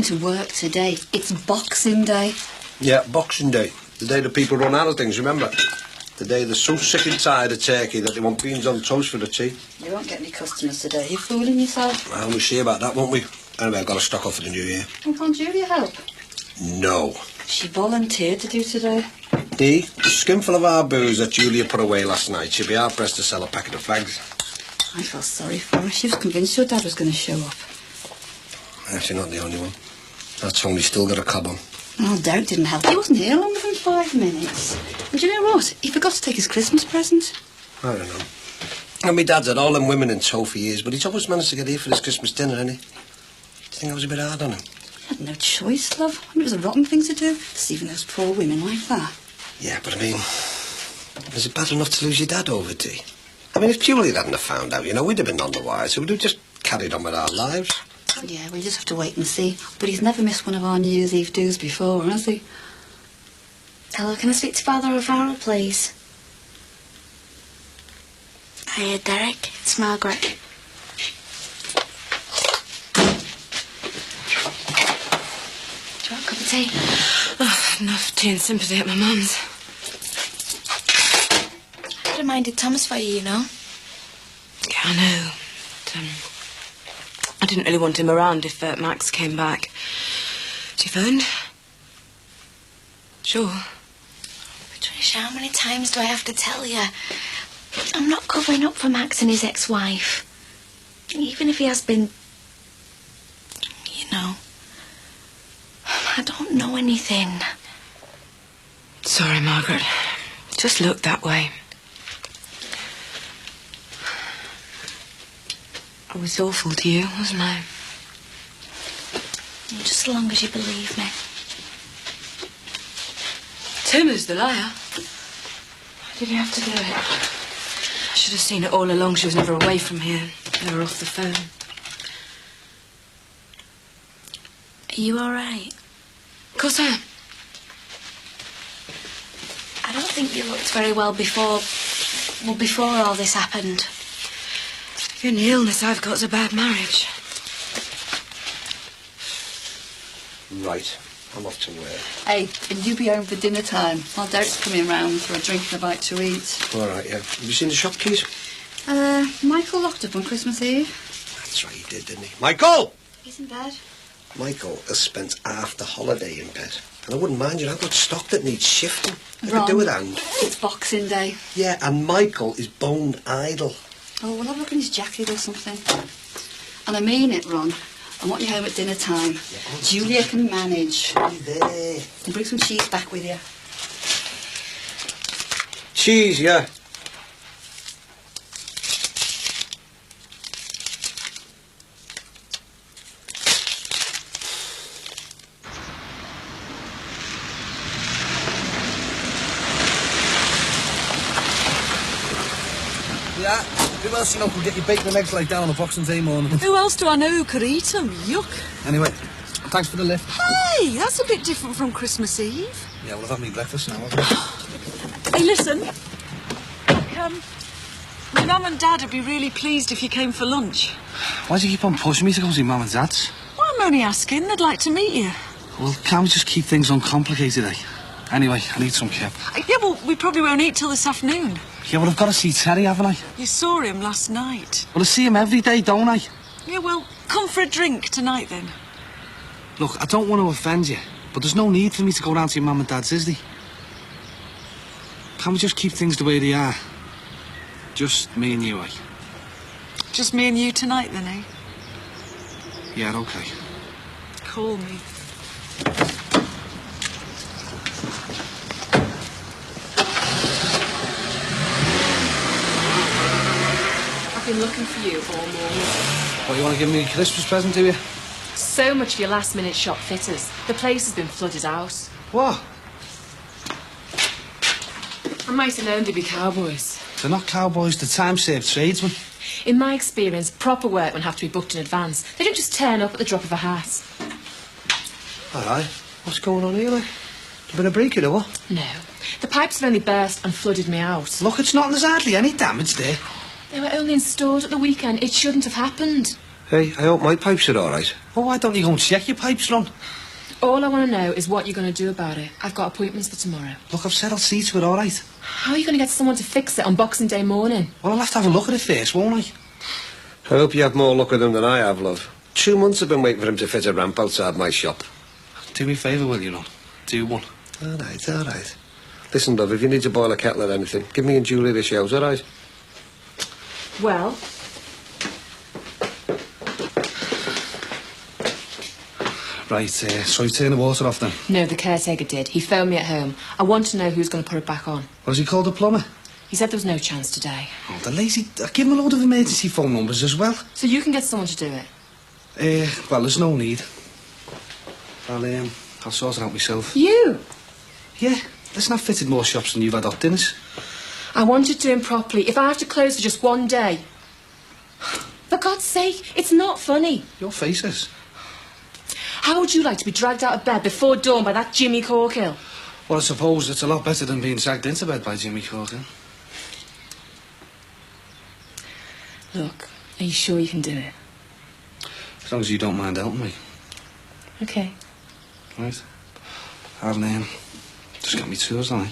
to work today. It's Boxing Day. Yeah, Boxing Day. The day that people run out of things, remember? The day they're so sick and tired of turkey that they want beans on toast for the tea. You won't get any customers today. You're fooling yourself. Well, we'll see about that, won't we? Anyway, I've got to stock off for the new year. And can't Julia help? No. She volunteered to do today. Dee, the skinful of our booze that Julia put away last night, she'd be hard-pressed to sell a packet of fags. I felt sorry for her. She was convinced your dad was going to show up. Actually, not the only one. That Tony's still got a cob on. Oh, Derek didn't help. He wasn't here longer than 5 minutes. And do you know what? He forgot to take his Christmas present. I don't know. And my dad's had all them women in tow for years, but he's always managed to get here for his Christmas dinner, hasn't he? Do you think I was a bit hard on him? He had no choice, love. I mean, it was a rotten thing to do, deceiving those poor women like that. Yeah, but I mean, is it bad enough to lose your dad over, Dee? I mean, if Julie hadn't have found out, you know, we'd have been on the wire, so we'd have just carried on with our lives. Yeah, we just have to wait and see. But he's never missed one of our New Year's Eve do's before, has he? Hello, can I speak to Father O'Farrell, please? Hiya, Derek. It's Margaret. Do you want a cup of tea? Oh, enough tea and sympathy at my mum's. I'd have minded Thomas for you, you know. Yeah, I know. But, I didn't really want him around if Max came back. She phoned? Sure. Patricia, how many times do I have to tell you? I'm not covering up for Max and his ex-wife. Even if he has been... You know... I don't know anything. Sorry, Margaret. Just looked that way. I was awful to you, wasn't I? Just as long as you believe me. Tim is the liar. Why did you have to do it? I should have seen it all along. She was never away from here, never off the phone. Are you all right? Of course I am. I don't think you looked very well before all this happened. The only illness I've got's a bad marriage. Right. I'm off to work. Hey, can you be home for dinner time? While Derek's coming round for a drink and a bite to eat. All right, yeah. Have you seen the shop keys? Michael locked up on Christmas Eve. That's right, he did, didn't he? Michael! He's in bed. Michael has spent half the holiday in bed. And I wouldn't mind you, I've got stock that needs shifting. I Ron, could do with hand. It's Boxing Day. Yeah, and Michael is boned idle. Oh, we'll have a look in his jacket or something. And I mean it, Ron. I want you home at dinner time. Yeah, Julia can manage. There. And bring some cheese back with you. Cheese, yeah. Yeah, who else you know could get your bacon and eggs like that on a Boxing Day morning? Who else do I know who could eat them? Yuck. Anyway, thanks for the lift. Hey, that's a bit different from Christmas Eve. Yeah, well, I've had me breakfast now, haven't I? Hey, listen. Look, my mum and Dad would be really pleased if you came for lunch. Why do you keep on pushing me to go see Mum and Dad's? Well, I'm only asking. They'd like to meet you. Well, can't we just keep things uncomplicated, eh? Anyway, I need some kip. Yeah, well, we probably won't eat till this afternoon. Yeah, well, I've got to see Terry, haven't I? You saw him last night. Well, I see him every day, don't I? Yeah, well, come for a drink tonight, then. Look, I don't want to offend you, but there's no need for me to go down to your Mum and Dad's, is there? Can't we just keep things the way they are? Just me and you, eh? Just me and you tonight, then, eh? Yeah, okay. Call me. I've been looking for you all morning. What, you want to give me a Christmas present, do you? So much for your last-minute shop fitters. The place has been flooded out. What? I might have known they'd be cowboys. They're not cowboys, they're time-served tradesmen. In my experience, proper workmen have to be booked in advance. They don't just turn up at the drop of a hat. All right. What's going on here, like? There been a break-in or what? No. The pipes have only burst and flooded me out. Look, it's not, there's hardly any damage there. They were only installed at the weekend. It shouldn't have happened. Hey, I hope my pipes are all right. Well, why don't you go and check your pipes, Ron? All I want to know is what you're going to do about it. I've got appointments for tomorrow. Look, I've said I'll see to it, all right? How are you going to get someone to fix it on Boxing Day morning? Well, I'll have to have a look at it first, won't I? I hope you have more luck with him than I have, love. 2 months I've been waiting for him to fit a ramp outside my shop. Do me a favour, will you, Ron? Do one. All right, all right. Listen, love, if you need to boil a kettle or anything, give me and Julie a shout, all right? Well, Right, so you turn the water off then? no, the caretaker did. He phoned me at home. I want to know who's going to put it back on. What has he called the plumber? He said there was no chance today. Oh, the lazy... I give him a load of emergency phone numbers as well. So you can get someone to do it? Well, there's no need. I'll sort it out myself. You? Yeah, listen, I've fitted more shops than you've had hot dinners. I want you to do him properly. If I have to close for just one day... For God's sake, it's not funny. Your faces. How would you like to be dragged out of bed before dawn by that Jimmy Corkill? Well, I suppose it's a lot better than being dragged into bed by Jimmy Corkin. Look, are you sure you can do it? As long as you don't mind helping me. Okay. Right. I'll just get me tools, don't I?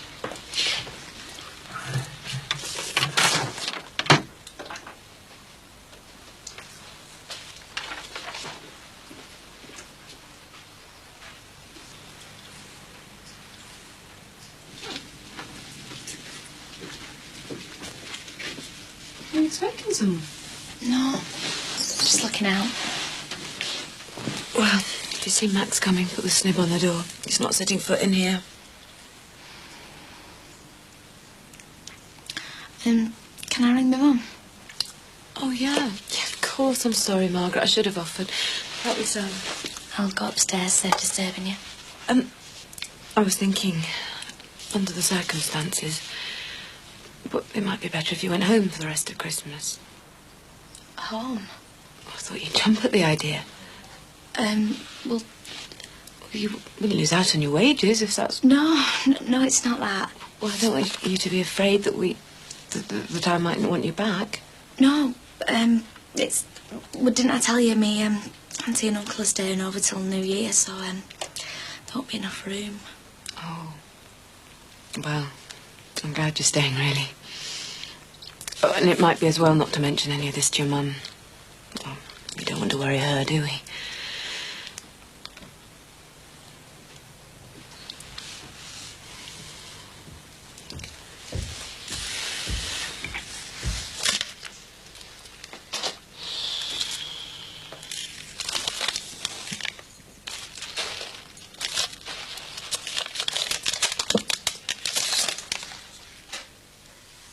Are you expecting someone? No, just looking out. Well, if you see Max coming, put the snib on the door. He's not setting foot in here. Can I ring my mum? Oh, yeah. Yeah, of course. I'm sorry, Margaret. I should have offered. That was, I'll go upstairs, save disturbing you. I was thinking, under the circumstances, but it might be better if you went home for the rest of Christmas. Home? I thought you'd jump at the idea. Well, You wouldn't lose out on your wages if that's... no, it's not that. Well, I don't want you to be afraid that that I mightn't want you back. No, it's... Well, didn't I tell you, me, auntie and uncle are staying over till New Year, so, there won't be enough room. Oh. Well, I'm glad you're staying, really. Oh, and it might be as well not to mention any of this to your mum. Oh, we don't want to worry her, do we?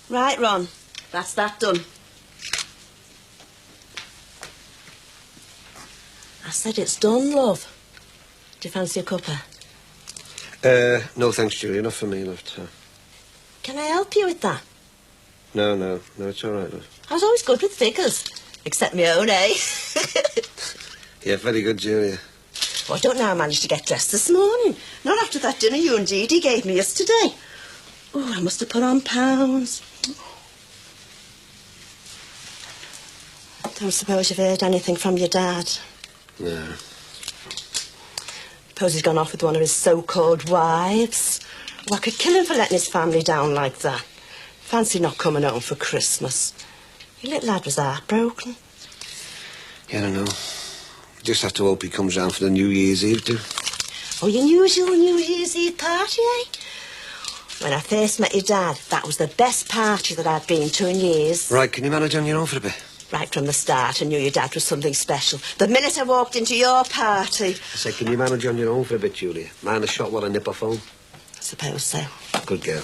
Right, Ron. That's that done. I said it's done, love. Do you fancy a cuppa? No thanks, Julie. Enough for me, love. Can I help you with that? No, it's all right, love. I was always good with figures. Except my own, eh? Yeah, very good, Julia. Well, I don't know how I managed to get dressed this morning. Not after that dinner you and Dee Dee gave me yesterday. Oh, I must have put on pounds. Don't suppose you've heard anything from your dad? No. Suppose he's gone off with one of his so-called wives. Oh, I could kill him for letting his family down like that. Fancy not coming home for Christmas. Your little lad was heartbroken. Yeah, I don't know. We just have to hope he comes round for the New Year's Eve, too. Oh, your usual New Year's Eve party, eh? When I first met your dad, that was the best party that I'd been to in years. Right, can you manage on your own for a bit? Right from the start, I knew your dad was something special. The minute I walked into your party... I said, can you manage on your own for a bit, Julia? Mind a shot while I nip off home? I suppose so. Good girl.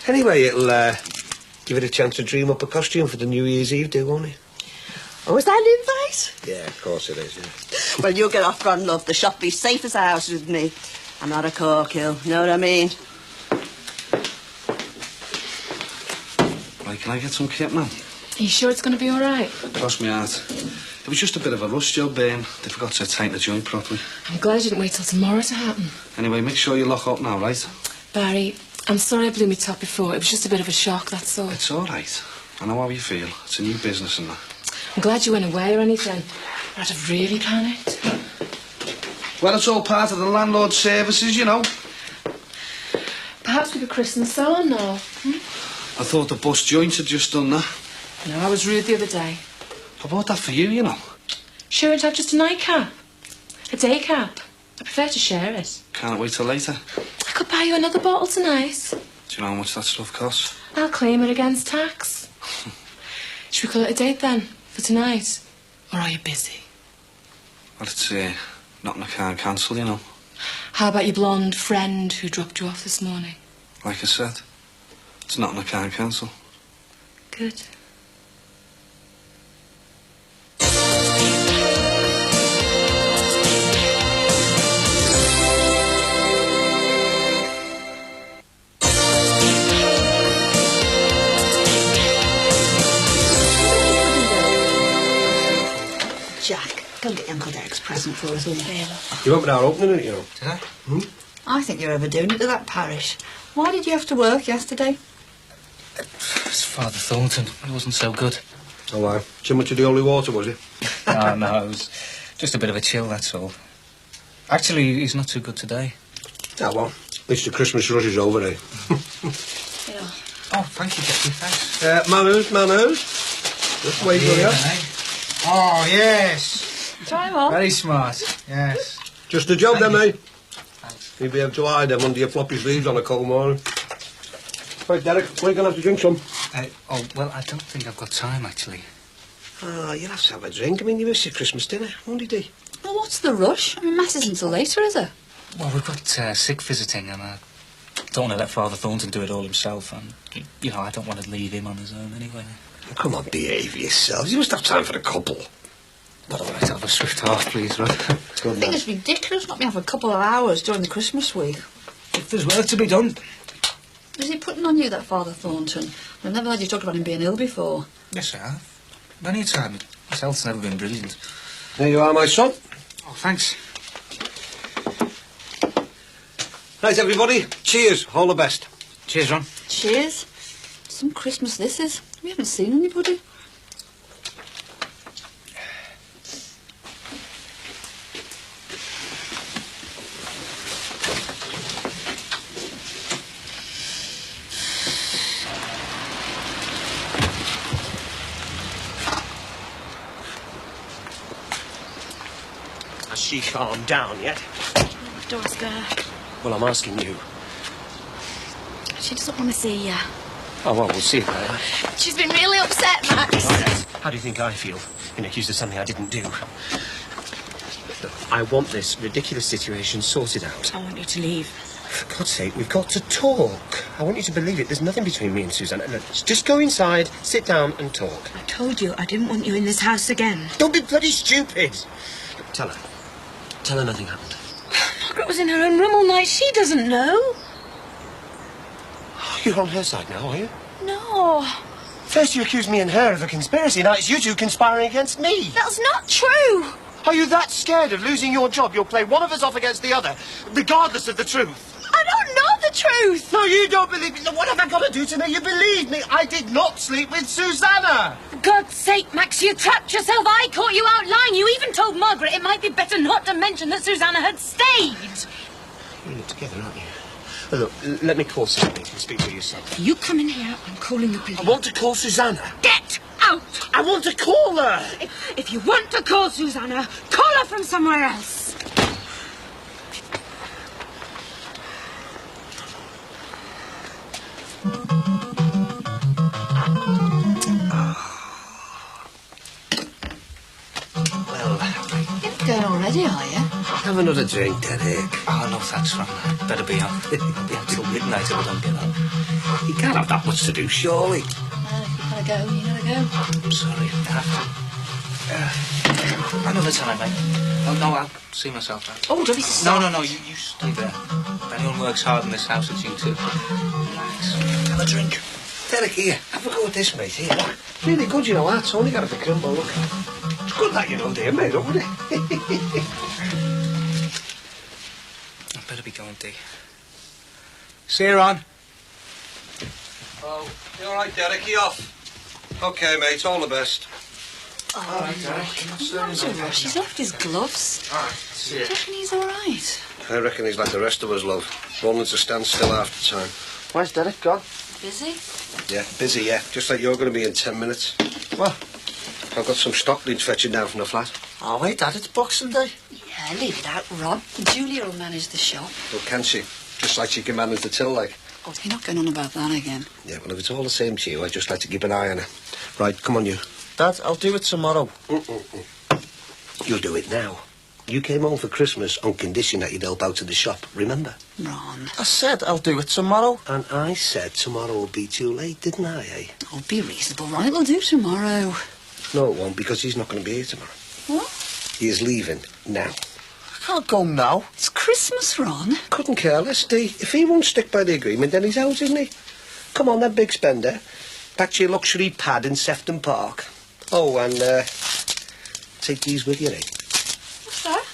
Anyway, it'll give it a chance to dream up a costume for the New Year's Eve, do, won't it? Oh, is that an invite? Yeah, of course it is, yeah. Well, you get off, Ron, love. The shop be safe as a house with me. I'm not a corkill, know what I mean? Right, can I get some kit, man? Are you sure it's going to be all right? Cross me heart. It was just a bit of a rush job, They forgot to tighten the joint properly. I'm glad you didn't wait till tomorrow to happen. Anyway, make sure you lock up now, right? Barry, I'm sorry I blew my top before. It was just a bit of a shock, that's all. It's all right. I know how you feel. It's a new business and that. I'm glad you went away or anything. I'd have really panicked. Well, it's all part of the landlord's services, you know. Perhaps we could christen the salon now. I thought the bus joint had just done that. No, I was rude the other day. I bought that for you, you know. Sure, it'd have just a nightcap. A day cap. I prefer to share it. Can't wait till later. I could buy you another bottle tonight. Do you know how much that stuff costs? I'll claim it against tax. Should we call it a date then, for tonight? Or are you busy? Well, it's nothing I can't cancel, you know. How about your blonde friend who dropped you off this morning? Like I said, it's nothing I can't cancel. Good. Jack, go get Uncle Derek's present for us, will you? You went without opening it, you know. Did I? I think you're overdoing it to that parish. Why did you have to work yesterday? It's Father Thornton. He wasn't so good. Oh, why? Too much of the holy water, was it? No, it was just a bit of a chill, that's all. Actually, he's not too good today. Ah, well, at least the Christmas rush is over, eh? Yeah. Oh, thank you, Jackie, thanks. Manners. Just wait for you. Oh, yes. Try 'em on. Very smart, yes. Just a job then, mate. Thanks. You'll be able to hide them under your floppy sleeves on a cold morning. Right, Derek, we're going to have to drink some. Well, I don't think I've got time, actually. Oh, you'll have to have a drink. I mean, you missed your Christmas dinner, won't you, Dee? Well, what's the rush? I mean, Mass isn't until later, is it? Well, we've got sick visiting, and I don't want to let Father Thornton do it all himself, and, you know, I don't want to leave him on his own anyway. Come on, behave yourselves. You must have time for a couple. Well, all right, have a swift half, please, right? Good I think man. it's ridiculous not to have a couple of hours during the Christmas week. If there's work to be done. Is he putting on you, that Father Thornton? I've never heard you talk about him being ill before. Yes, I have. Many a time. His health's never been brilliant. There you are, my son. Oh, thanks. Right, everybody. Cheers. All the best. Cheers, Ron. Cheers. Some Christmas this is. We haven't seen anybody. Has she calmed down yet? Doris there. Well, I'm asking you. She doesn't want to see you. Oh, well, we'll see about that. She's been really upset, Max. How do you think I feel? Being accused of something I didn't do. Look, I want this ridiculous situation sorted out. I want you to leave. For God's sake, we've got to talk. I want you to believe it. There's nothing between me and Susanna. Look, just go inside, sit down and talk. I told you I didn't want you in this house again. Don't be bloody stupid. Look, tell her. Tell her nothing happened. Margaret was in her own room all night. She doesn't know. You're on her side now, are you? No. First you accuse me and her of a conspiracy, now it's you two conspiring against me. That's not true. Are you that scared of losing your job you'll play one of us off against the other, regardless of the truth? I don't know the truth. No, you don't believe me. What have I got to do to make you believe me? I did not sleep with Susanna. For God's sake, Max, you trapped yourself. I caught you out lying. You even told Margaret it might be better not to mention that Susanna had stayed. You're in it together, aren't you? Well, look, let me call somebody and speak to your son. You come in here, I'm calling the police. I want to call Susanna. Get out! I want to call her. If you want to call Susanna, call her from somewhere else. You're going already, are you? Have another drink, Derek. Oh, no, thanks, Ron. I'd better be out. I'll be out till midnight if I don't get out. You can't have that much to do, surely. If you gotta go, you gotta go. I'm sorry, I have to. Another time, mate. Oh, no, I'll see myself out. Oh, don't be sorry. No, you stay there. If anyone works hard in this house, it's you two. Relax. Have a drink. Derek, here, have a go at this, mate. Here, look. Really good, you know, that's only got to be crumble, look. It's good that you know they're made up, isn't it? I'd better be going, Dee. See you, Ron. Oh, you all right, Derek? You off? OK, mate, all the best. Oh, look. He's left his gloves. Do you reckon he's all right? I reckon he's like the rest of us, love. Rolling to stand still half the time. Where's Derek gone? Busy? Yeah, busy, yeah. Just like you're going to be in 10 minutes. What? I've got some stock needs fetching down from the flat. Oh, wait, Dad, it's Boxing Day. Yeah, leave it out, Ron. Julia will manage the shop. Well, can she? Just like she can manage the till, like. Oh, you're not going on about that again. Yeah, well, if it's all the same to you, I'd just like to keep an eye on her. Right, come on, you. Dad, I'll do it tomorrow. You'll do it now. You came home for Christmas on condition that you'd help out at the shop, remember? Ron. I said I'll do it tomorrow. And I said tomorrow will be too late, didn't I, eh? Oh, be reasonable, Ron. It'll do tomorrow. No, it won't, because he's not going to be here tomorrow. What? He is leaving now. I can't go now. It's Christmas, Ron. Couldn't care less, Dee. If he won't stick by the agreement, then he's out, isn't he? Come on, then, big spender. Back to your luxury pad in Sefton Park. Oh, and, take these with you, eh? What's that?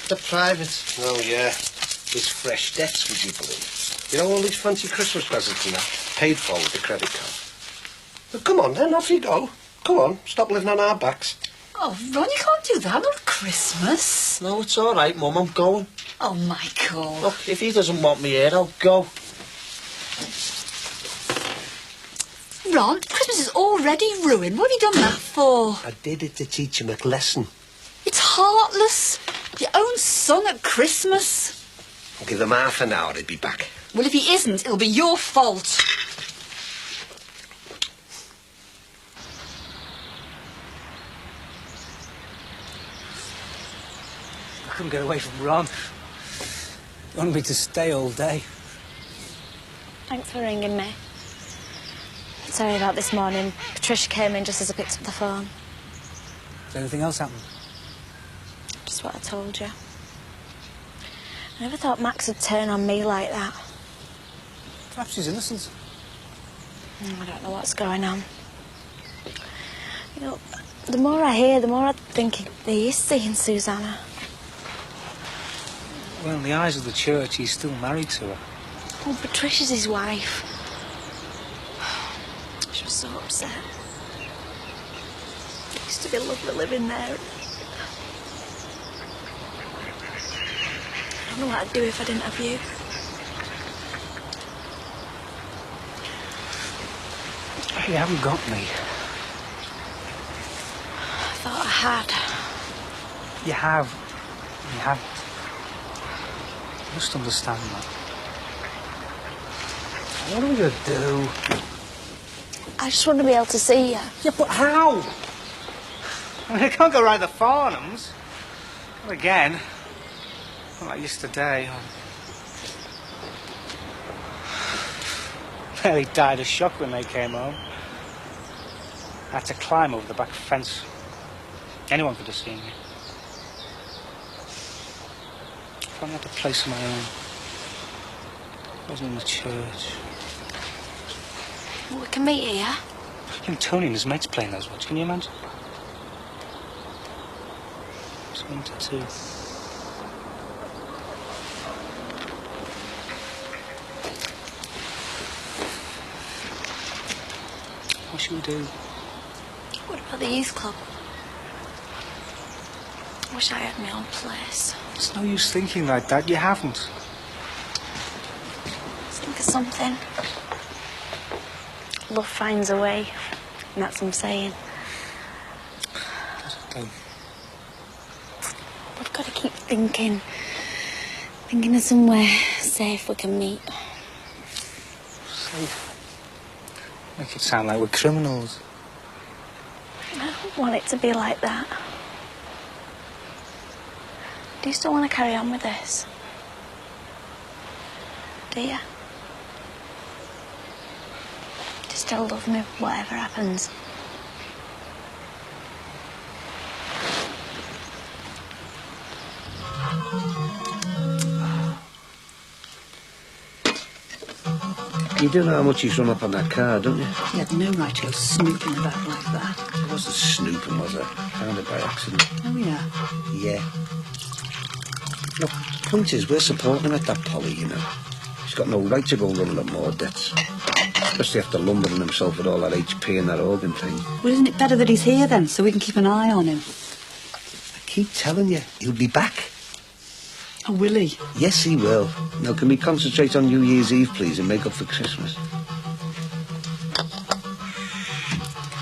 The private. Oh, yeah. It's fresh debts, would you believe? You know, all these fancy Christmas presents and that, paid for with the credit card. Well, come on, then, off you go. Come on, stop living on our backs. Oh, Ron, you can't do that on Christmas. No, it's all right, Mum, I'm going. Oh, Michael. Look, if he doesn't want me here, I'll go. Ron, Christmas is already ruined. What have you done that for? I did it to teach him a lesson. It's heartless. Your own son at Christmas. I'll give him half an hour, he'll be back. Well, if he isn't, it'll be your fault. I couldn't get away from Ron. He wanted me to stay all day. Thanks for ringing me. Sorry about this morning. Patricia came in just as I picked up the phone. Did anything else happen? Just what I told you. I never thought Max would turn on me like that. Perhaps she's innocent. I don't know what's going on. You know, the more I hear, the more I think he is seeing Susanna. Well, in the eyes of the church, he's still married to her. Oh, Patricia's his wife. She was so upset. It used to be lovely living there. I don't know what I'd do if I didn't have you. You haven't got me. I thought I had. You have. You haven't. You must understand that. What are we going to do? I just want to be able to see you. Yeah, but how? I mean, I can't go round the Farnhams. Not again. Not like yesterday. Nearly died of shock when they came home. I had to climb over the back fence. Anyone could have seen me. If I had a place of my own. I wasn't in the church. Well, we can meet here. And Tony and his mates playing those watch. Can you imagine? It's winter too. What should we do? What about the youth club? I wish I had my own place. It's no use thinking like that. You haven't. Let's think of something. Love finds a way, and that's what I'm saying. We've got to keep thinking of somewhere safe we can meet. Safe. Make it sound like we're criminals. I don't want it to be like that. Do you still want to carry on with this? Do you? Do you still love me, whatever happens? You do know how much he's run up on that car, don't you? He had no right to go snooping about like that. It wasn't snooping, was it? Found it by accident. Oh, yeah. Yeah. Look, the point is, we're supporting him at that Polly, you know. She's got no right to go running up more debts. Especially after lumbering himself with all that HP and that organ thing. Well, isn't it better that he's here then, so we can keep an eye on him? I keep telling you, he'll be back. Oh, will he? Yes, he will. Now, can we concentrate on New Year's Eve, please, and make up for Christmas?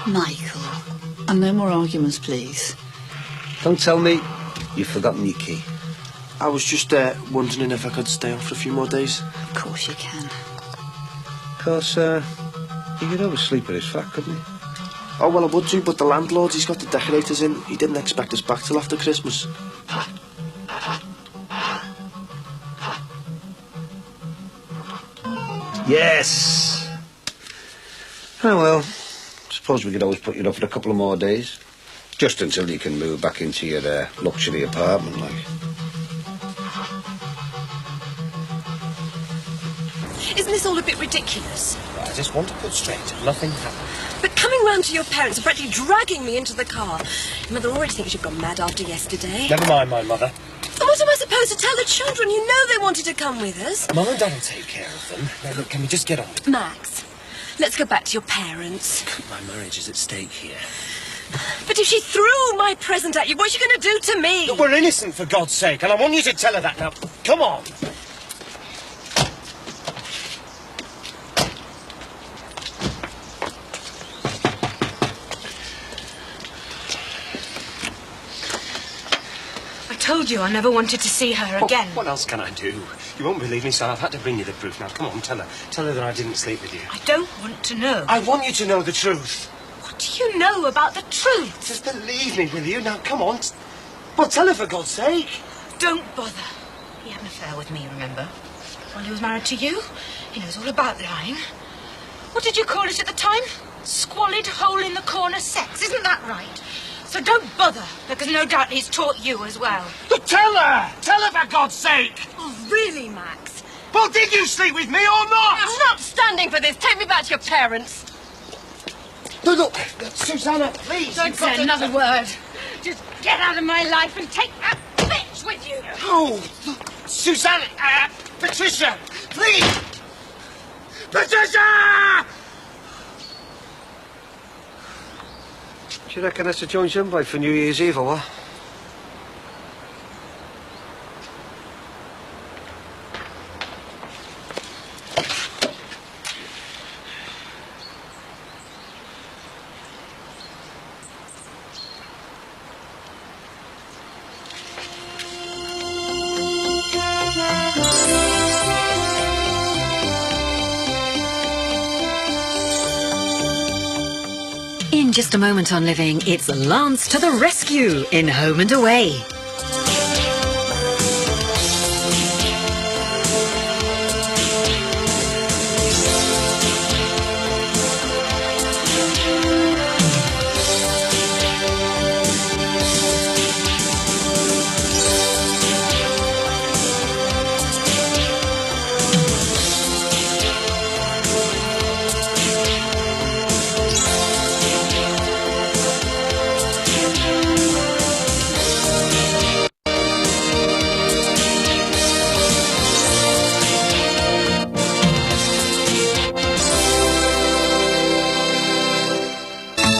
Michael. And no more arguments, please. Don't tell me you've forgotten your key. I was just wondering if I could stay on for a few more days. Of course you can. Of course, he could always sleep at his flat, couldn't he? Oh, well, I would do, but the landlord, he's got the decorators in. He didn't expect us back till after Christmas. Yes! Oh, well, suppose we could always put you up for a couple of more days. Just until you can move back into your luxury apartment, like. Isn't this all a bit ridiculous? I just want to put straight. Nothing happened. But coming round to your parents and practically dragging me into the car. Mother already thinks you've gone mad after yesterday. Never mind my mother. And what am I supposed to tell the children? You know they wanted to come with us. Mum and Dad will take care of them. Now, look, can we just get on with it? Max, let's go back to your parents. My marriage is at stake here. But if she threw my present at you, what's she going to do to me? Look, we're innocent, for God's sake, and I want you to tell her that now. Come on. I told you I never wanted to see her again. What else can I do? You won't believe me, so I've had to bring you the proof. Now, come on, tell her. Tell her that I didn't sleep with you. I don't want to know. I want you to know the truth. What do you know about the truth? Just believe me, will you? Now, come on. Well, tell her, for God's sake. Don't bother. He had an affair with me, remember? While he was married to you. He knows all about lying. What did you call it at the time? Squalid hole-in-the-corner sex, isn't that right? So don't bother, because no doubt he's taught you as well. But tell her! Tell her, for God's sake! Oh, really, Max? Well, did you sleep with me or not? I'm not standing for this. Take me back to your parents. No, look, Susanna, please. Don't say another word. Just get out of my life and take that bitch with you. Oh, Susanna, Patricia, please. Patricia! Do you reckon that's a joint invite for New Year's Eve, or what? In just a moment on Living, it's Lance to the rescue in Home and Away.